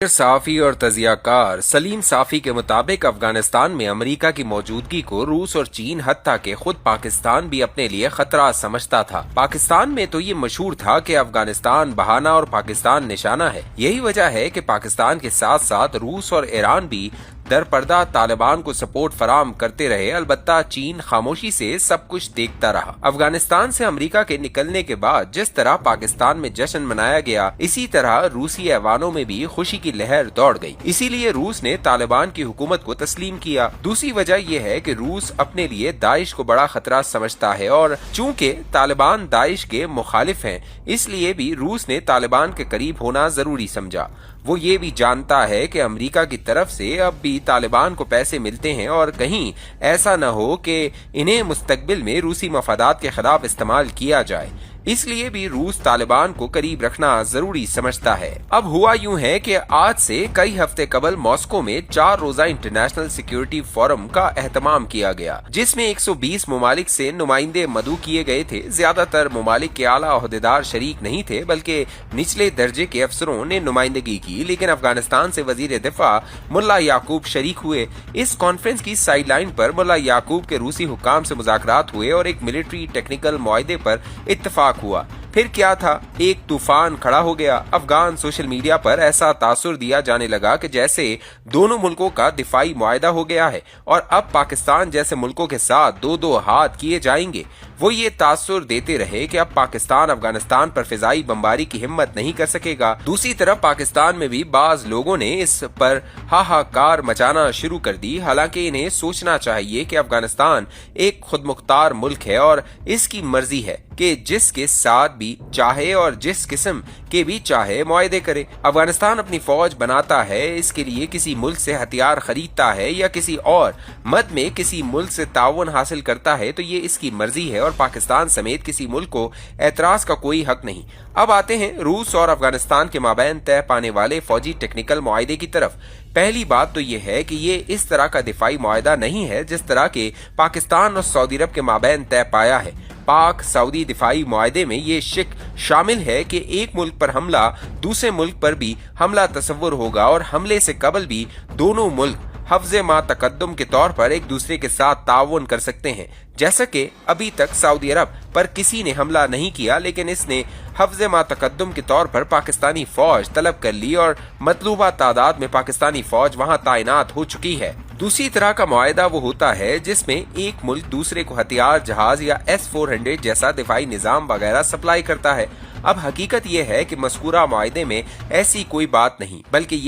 صحافی اور تجزیہ کار سلیم صافی کے مطابق افغانستان میں امریکہ کی موجودگی کو روس اور چین حتیٰ کہ خود پاکستان بھی اپنے لیے خطرہ سمجھتا تھا۔ پاکستان میں تو یہ مشہور تھا کہ افغانستان بہانہ اور پاکستان نشانہ ہے۔ یہی وجہ ہے کہ پاکستان کے ساتھ ساتھ روس اور ایران بھی در پردہ طالبان کو سپورٹ فراہم کرتے رہے، البتہ چین خاموشی سے سب کچھ دیکھتا رہا۔ افغانستان سے امریکہ کے نکلنے کے بعد جس طرح پاکستان میں جشن منایا گیا، اسی طرح روسی ایوانوں میں بھی خوشی کی لہر دوڑ گئی۔ اسی لیے روس نے طالبان کی حکومت کو تسلیم کیا۔ دوسری وجہ یہ ہے کہ روس اپنے لیے داعش کو بڑا خطرہ سمجھتا ہے، اور چونکہ طالبان داعش کے مخالف ہیں، اس لیے بھی روس نے طالبان کے قریب ہونا ضروری سمجھا۔ وہ یہ بھی جانتا ہے کہ امریکہ کی طرف سے اب بھی طالبان کو پیسے ملتے ہیں، اور کہیں ایسا نہ ہو کہ انہیں مستقبل میں روسی مفادات کے خلاف استعمال کیا جائے، اس لیے بھی روس طالبان کو قریب رکھنا ضروری سمجھتا ہے۔ اب ہوا یوں ہے کہ آج سے کئی ہفتے قبل ماسکو میں 4 روزہ انٹرنیشنل سیکیورٹی فورم کا اہتمام کیا گیا، جس میں 120 ممالک سے نمائندے مدعو کیے گئے تھے۔ زیادہ تر ممالک کے اعلیٰ عہدیدار شریک نہیں تھے، بلکہ نچلے درجے کے افسروں نے نمائندگی کی، لیکن افغانستان سے وزیر دفاع ملا یعقوب شریک ہوئے۔ اس کانفرنس کی سائیڈ لائن پر ملا یعقوب کے روسی حکام سے مذاکرات ہوئے اور ایک ملٹری ٹیکنیکل معاہدے پر اتفاق ہوا۔ پھر کیا تھا، ایک طوفان کھڑا ہو گیا۔ افغان سوشل میڈیا پر ایسا تاثر دیا جانے لگا کہ جیسے دونوں ملکوں کا دفاعی معاہدہ ہو گیا ہے اور اب پاکستان جیسے ملکوں کے ساتھ 2 ہاتھ کیے جائیں گے۔ وہ یہ تاثر دیتے رہے کہ اب پاکستان افغانستان پر فضائی بمباری کی ہمت نہیں کر سکے گا۔ دوسری طرف پاکستان میں بھی بعض لوگوں نے اس پر ہاہاکار مچانا شروع کر دی، حالانکہ انہیں سوچنا چاہیے کہ افغانستان ایک خود مختار ملک ہے اور اس کی مرضی ہے کہ جس کے ساتھ بھی چاہے اور جس قسم کے بھی چاہے معاہدے کرے۔ افغانستان اپنی فوج بناتا ہے، اس کے لیے کسی ملک سے ہتھیار خریدتا ہے یا کسی اور مد میں کسی ملک سے تعاون حاصل کرتا ہے تو یہ اس کی مرضی ہے، اور پاکستان سمیت کسی ملک کو اعتراض کا کوئی حق نہیں۔ اب آتے ہیں روس اور افغانستان کے مابین طے پانے والے فوجی ٹیکنیکل معاہدے کی طرف۔ پہلی بات تو یہ ہے کہ یہ اس طرح کا دفاعی معاہدہ نہیں ہے جس طرح کے پاکستان اور سعودی عرب کے مابین طے پایا ہے۔ پاک سعودی دفاعی معاہدے میں یہ شق شامل ہے کہ ایک ملک پر حملہ دوسرے ملک پر بھی حملہ تصور ہوگا، اور حملے سے قبل بھی دونوں ملک حفظ ما تقدم کے طور پر ایک دوسرے کے ساتھ تعاون کر سکتے ہیں۔ جیسا کہ ابھی تک سعودی عرب پر کسی نے حملہ نہیں کیا، لیکن اس نے حفظ ما تقدم کے طور پر پاکستانی فوج طلب کر لی اور مطلوبہ تعداد میں پاکستانی فوج وہاں تعینات ہو چکی ہے۔ دوسری طرح کا معاہدہ وہ ہوتا ہے جس میں ایک ملک دوسرے کو ہتھیار، جہاز یا S-400 جیسا دفاعی نظام وغیرہ سپلائی کرتا ہے۔ اب حقیقت یہ ہے کہ مذکورہ معاہدے میں ایسی کوئی بات نہیں، بلکہ یہ